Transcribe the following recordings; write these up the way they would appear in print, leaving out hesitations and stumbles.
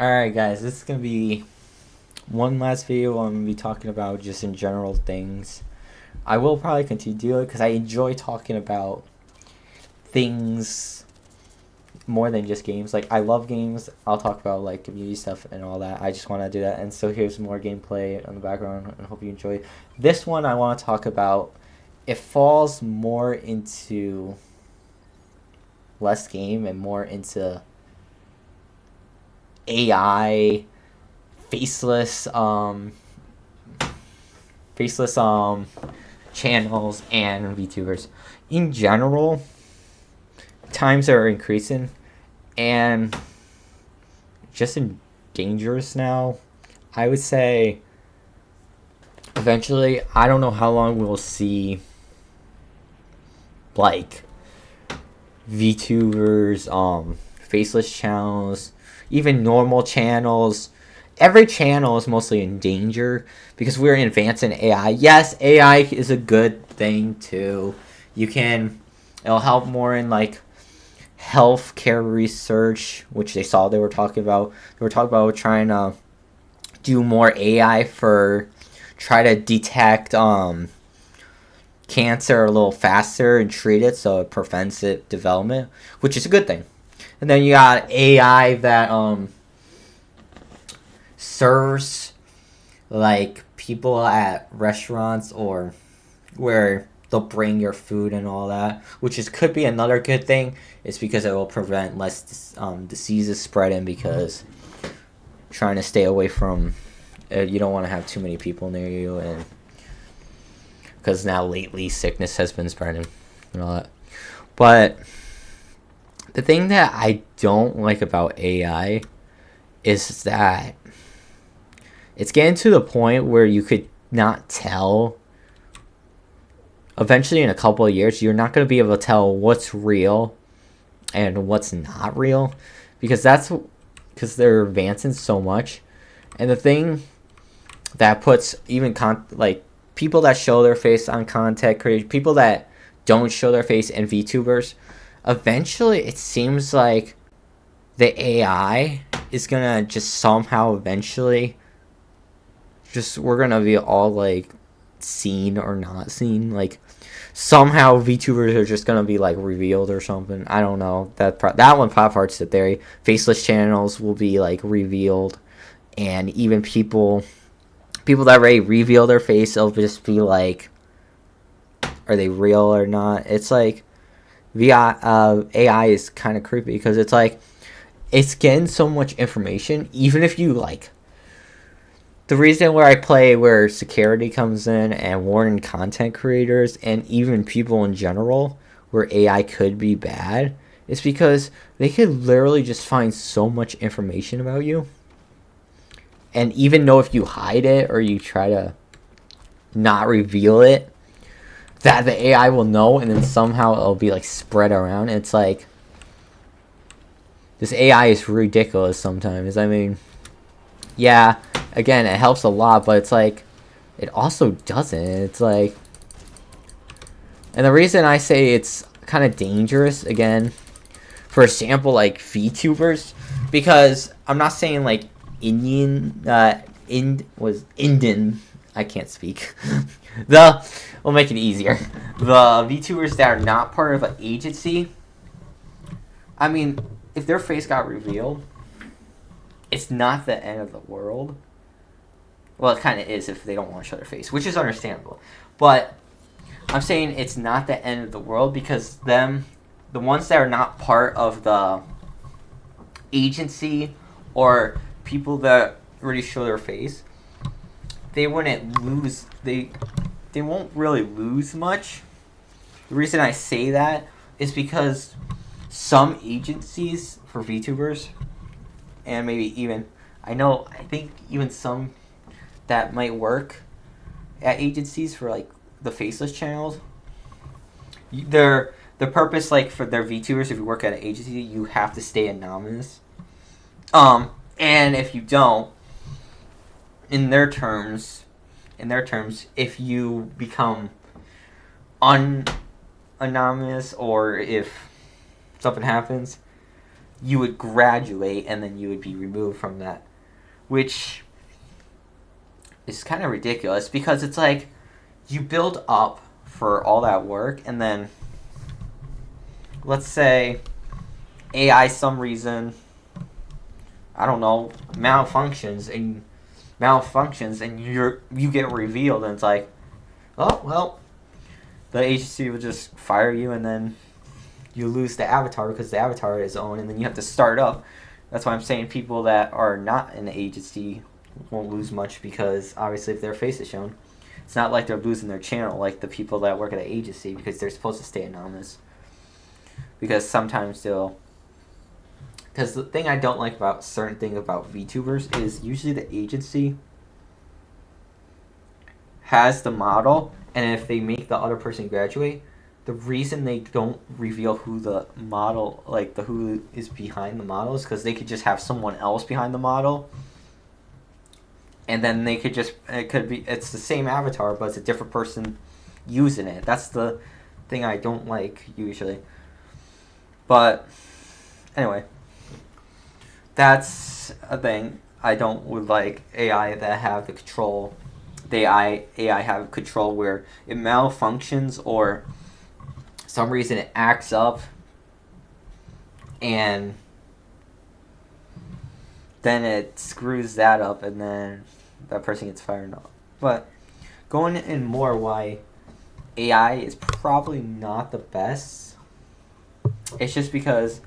Alright, guys, this is gonna be one last video. I'm gonna be talking about just in general things. I will probably continue to do it because I enjoy talking about things more than just games. Like, I love games. I'll talk about like community stuff and all that. I just want to do that. And so here's more gameplay on the background, and hope you enjoy. This one I want to talk about. It falls more into less game and more into AI faceless faceless channels and VTubers. In general, times are increasing and just in dangerous now. I would say eventually, I don't know how long we'll see like VTubers, faceless channels, even normal channels. Every channel is mostly in danger because we're advancing AI. Yes, AI is a good thing too. It'll help more in like healthcare research, which they saw they were talking about. They were talking about trying to do more AI for try to detect cancer a little faster and treat it so it prevents it development, which is a good thing. And then you got AI that serves like people at restaurants or where they'll bring your food and all that, which is could be another good thing. It's because it will prevent less diseases spreading because trying to stay away from you don't want to have too many people near you, and because now lately sickness has been spreading and all that. But the thing that I don't like about AI is that it's getting to the point where you could not tell. Eventually, in a couple of years, you're not going to be able to tell what's real and what's not real because they're advancing so much. And the thing that puts even like people that show their face on content creators, people that don't show their face in VTubers, eventually it seems like the AI is gonna just somehow eventually just we're gonna be all like seen or not seen. Like somehow VTubers are just gonna be like revealed or something. I don't know. That one pop art's the theory. Faceless channels will be like revealed, and even people that already reveal their face, they'll just be like, are they real or not? It's like AI is kind of creepy because it's like it's getting so much information. Even if you like the reason where I play where security comes in and warning content creators and even people in general where AI could be bad is because they could literally just find so much information about you and even know if you hide it or you try to not reveal it, that the AI will know, and then somehow it'll be like spread around. It's like this AI is ridiculous sometimes. I mean, yeah, again, it helps a lot, but it's like it also doesn't. It's like, and the reason I say it's kind of dangerous again, for example, like VTubers, because I'm not saying like Indian. I can't speak. We'll make it easier. The VTubers that are not part of an agency. I mean, if their face got revealed, it's not the end of the world. Well, it kind of is if they don't want to show their face, which is understandable. But I'm saying it's not the end of the world because the ones that are not part of the agency or people that already show their face, they wouldn't lose. They won't really lose much. The reason I say that is because some agencies for VTubers, and maybe even I think even some that might work at agencies for like the faceless channels, the purpose like for their VTubers, if you work at an agency, you have to stay anonymous. And if you don't, in their terms, if you become anonymous or if something happens, you would graduate and then you would be removed from that, which is kind of ridiculous because it's like you build up for all that work and then let's say AI some reason, I don't know, malfunctions and you get revealed and it's like, oh well, the agency will just fire you and then you lose the avatar because the avatar is owned and then you have to start up. That's why I'm saying people that are not in the agency won't lose much because obviously if their face is shown, it's not like they're losing their channel like the people that work at the agency because they're supposed to stay anonymous. Because sometimes because the thing I don't like about certain things about VTubers is usually the agency has the model, and if they make the other person graduate, the reason they don't reveal who the model, like who is behind the model, is because they could just have someone else behind the model, and then they could just it's the same avatar, but it's a different person using it. That's the thing I don't like usually. But anyway, that's a thing I don't would like AI that have the control. AI have control where it malfunctions or some reason it acts up and then it screws that up and then that person gets fired off. But going in more why AI is probably not the best, it's just because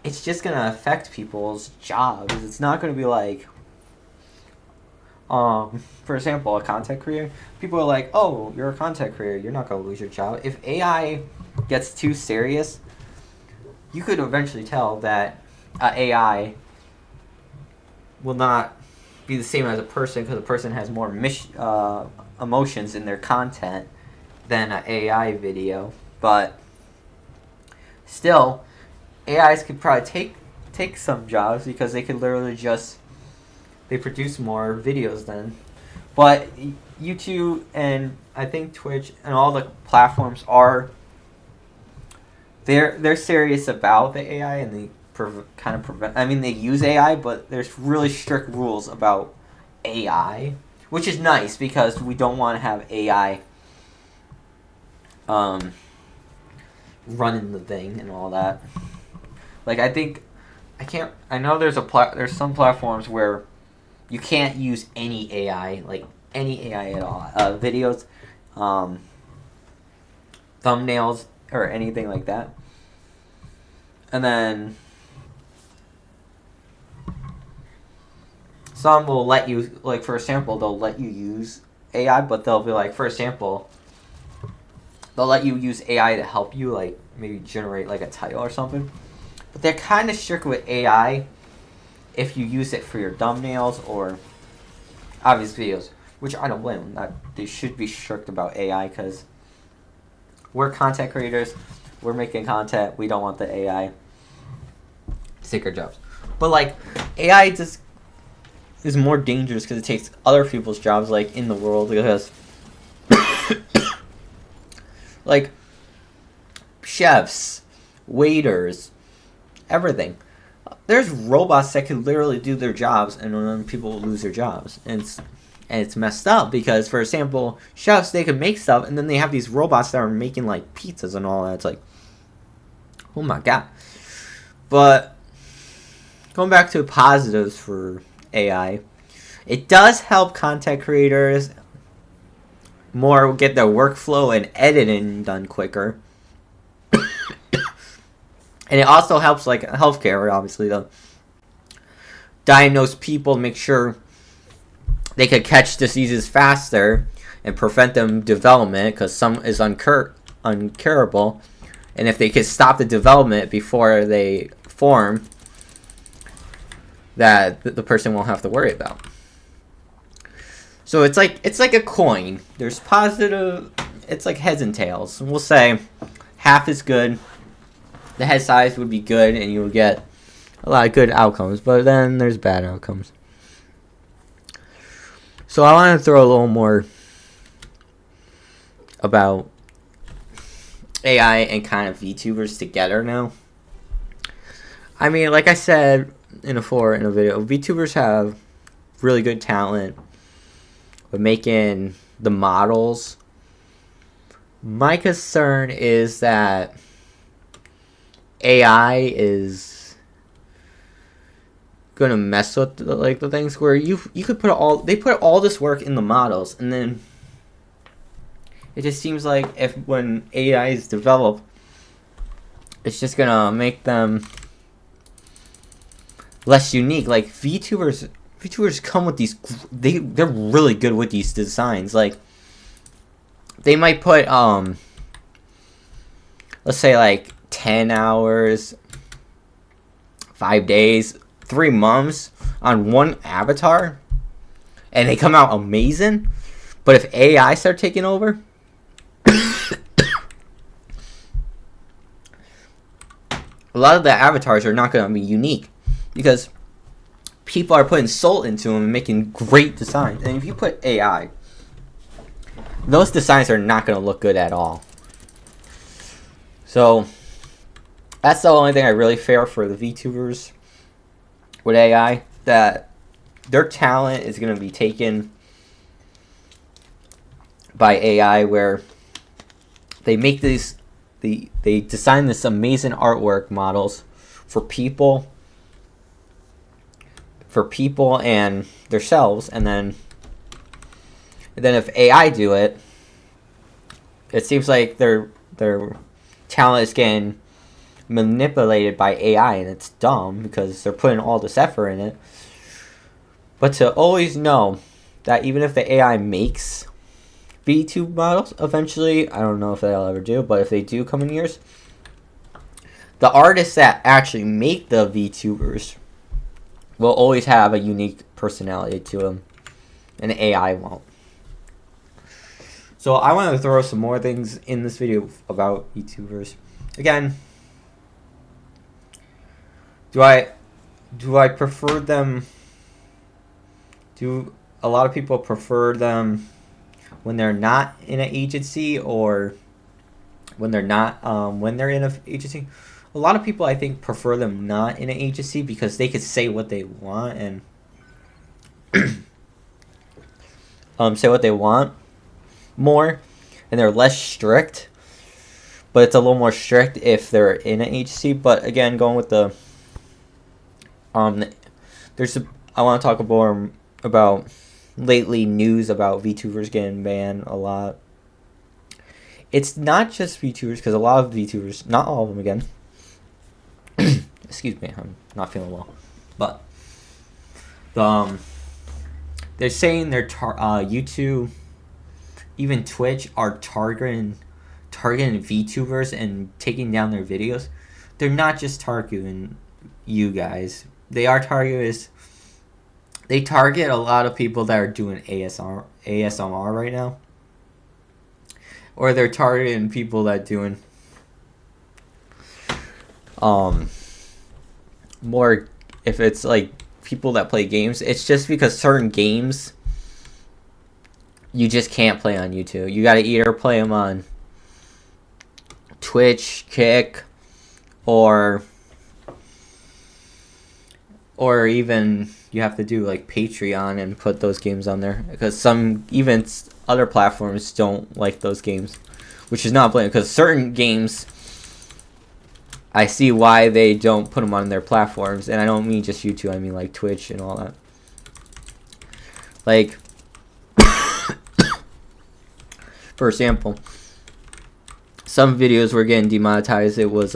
it's just going to affect people's jobs. It's not going to be like, for example, a content creator. People are like, oh, you're a content creator. You're not going to lose your job. If AI gets too serious, you could eventually tell that AI will not be the same as a person because a person has more emotions in their content than an AI video. But still, AIs could probably take some jobs because they could literally just they produce more videos then. But YouTube and I think Twitch and all the platforms they're serious about the AI and they kind of prevent. I mean, they use AI, but there's really strict rules about AI, which is nice because we don't want to have AI running the thing and all that. Like I know there's some platforms where you can't use any AI, like any AI at all. Videos, thumbnails, or anything like that. And then some will let you, like for example, they'll let you use AI, but they'll be like, for example, they'll let you use AI to help you, like maybe generate like a title or something. But they're kind of strict with AI if you use it for your thumbnails or obvious videos, which I don't blame them. They should be strict about AI because we're content creators. We're making content. We don't want the AI to take our jobs. But like AI just is more dangerous because it takes other people's jobs, like in the world, because like chefs, waiters, everything. There's robots that can literally do their jobs, and then people will lose their jobs, and it's messed up because, for example, chefs, they can make stuff, and then they have these robots that are making like pizzas and all that. It's like, oh my god. But going back to positives for AI, it does help content creators more get their workflow and editing done quicker. And it also helps, like, healthcare, obviously, to diagnose people, make sure they could catch diseases faster and prevent them development, because some is uncurable. And if they could stop the development before they form, that the person won't have to worry about. So it's like a coin. There's positive, it's like heads and tails. And we'll say half is good. The head size would be good, and you would get a lot of good outcomes. But then there's bad outcomes. So I want to throw a little more about AI and kind of VTubers together now. I mean, like I said in a video, VTubers have really good talent with making the models. My concern is that AI is gonna mess with the things where you could put all this work in the models, and then it just seems like if when AI is developed, it's just gonna make them less unique. Like VTubers come with these, they're really good with these designs. Like they might put let's say like 10 hours, 5 days, 3 months on one avatar, and they come out amazing. But if AI start taking over, a lot of the avatars are not going to be unique because people are putting soul into them and making great designs. And if you put AI, those designs are not going to look good at all. So that's the only thing I really fear for the VTubers with AI, that their talent is going to be taken by AI, where they make these, they design this amazing artwork models for people and themselves, and then if AI do it, it seems like their talent is getting manipulated by AI, and it's dumb because they're putting all this effort in it. But to always know that even if the AI makes VTube models eventually, I don't know if they'll ever do, but if they do come in years, the artists that actually make the VTubers will always have a unique personality to them, and AI won't. So I want to throw some more things in this video about VTubers. Again, do I prefer them? Do a lot of people prefer them when they're not in an agency, or when they're not when they're in an agency? A lot of people, I think, prefer them not in an agency because they could say what they want and say what they want more, and they're less strict. But it's a little more strict if they're in an agency. But again, going with the I want to talk more about lately news about VTubers getting banned a lot. It's not just VTubers, because a lot of VTubers, not all of them again. Excuse me, I'm not feeling well. But they're saying they're YouTube, even Twitch, are targeting VTubers and taking down their videos. They're not just targeting you guys. They are targeted. They target a lot of people that are doing ASMR right now, or they're targeting people that doing more. If it's like people that play games, it's just because certain games you just can't play on YouTube. You gotta either play them on Twitch, Kick, or even you have to do like Patreon and put those games on there, because some even other platforms don't like those games, which is not blamed, because certain games I see why they don't put them on their platforms, and I don't mean just YouTube, I mean like Twitch and all that. Like for example, some videos were getting demonetized. It was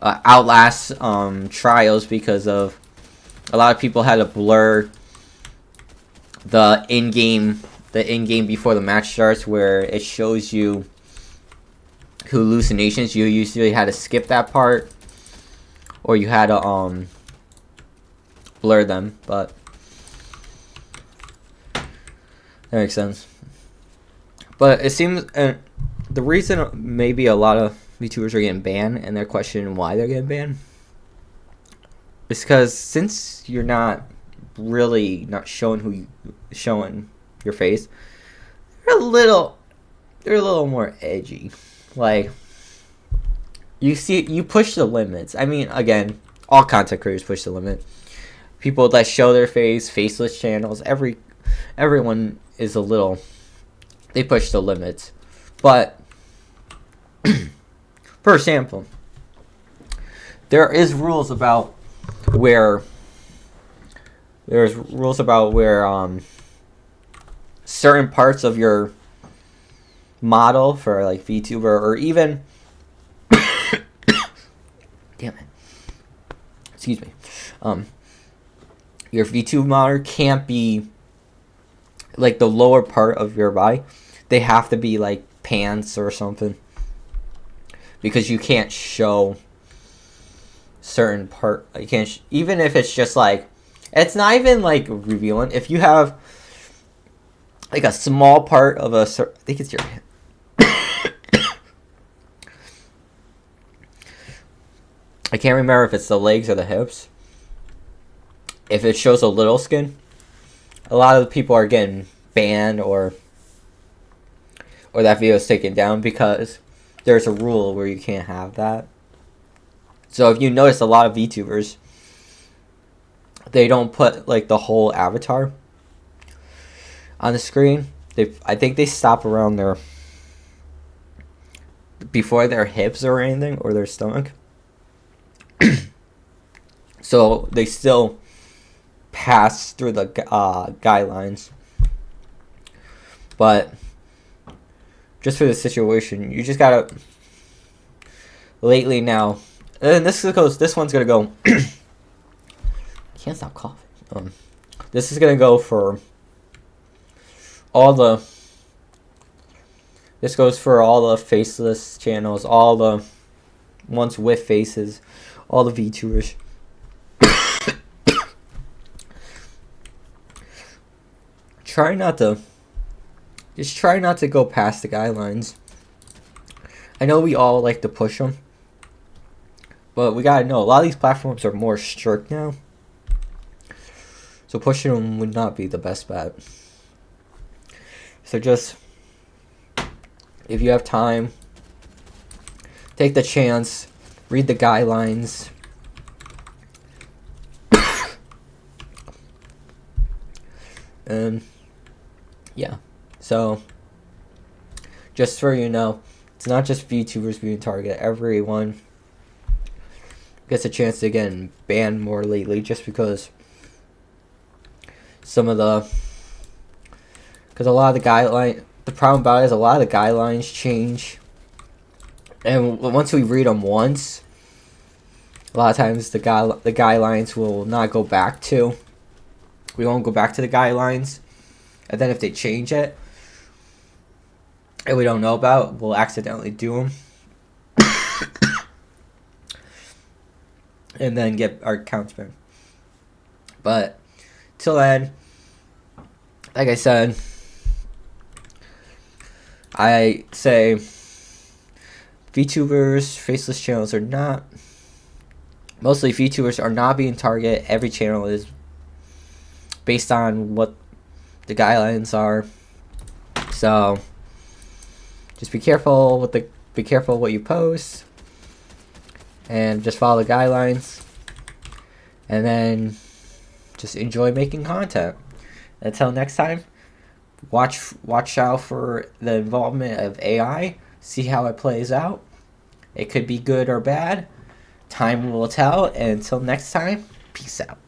Outlast trials, because of a lot of people had to blur the in-game before the match starts, where it shows you hallucinations. You usually had to skip that part, or you had to blur them, but that makes sense. But it seems the reason maybe a lot of VTubers are getting banned, and they're questioning why they're getting banned, is because since you're not really showing your face, they're a little more edgy. Like you push the limits. I mean, again, all content creators push the limit. People that show their face, faceless channels, everyone is a little, they push the limits. But for example, there is rules about where certain parts of your model for like VTuber or even damn it, excuse me, your VTuber model can't be like the lower part of your body. They have to be like pants or something, because you can't show certain part. You can't even if it's just like, it's not even like revealing. If you have like a small part of I think it's your I can't remember if it's the legs or the hips. If it shows a little skin, a lot of the people are getting banned or that video is taken down because there's a rule where you can't have that. So if you notice, a lot of VTubers, they don't put like the whole avatar on the screen. I think they stop around before their hips or anything, or their stomach. So they still pass through the guidelines. But just for the situation, you just gotta, lately now, and this one's gonna go can't stop coughing. This is gonna go for this goes for all the faceless channels, all the ones with faces, all the VTubers. Try not to go past the guidelines. I know we all like to push them, but we gotta know, a lot of these platforms are more strict now. So pushing them would not be the best bet. So just, if you have time, take the chance, read the guidelines. And yeah, so just so you know, it's not just VTubers being targeted. Everyone gets a chance to get banned more lately, just because because a lot of the guidelines, the problem about it is a lot of the guidelines change, and once we read them once, a lot of times the guidelines will not go back to, we won't go back to the guidelines, and then if they change it and we don't know about, we'll accidentally do them and then get our accounts banned. But till then, like I said, I say VTubers, faceless channels are not, mostly VTubers are not being targeted. Every channel is based on what the guidelines are. So just be careful what you post, and just follow the guidelines, and then just enjoy making content. Until next time, watch out for the involvement of AI. See how it plays out. It could be good or bad. Time will tell. And until next time, peace out.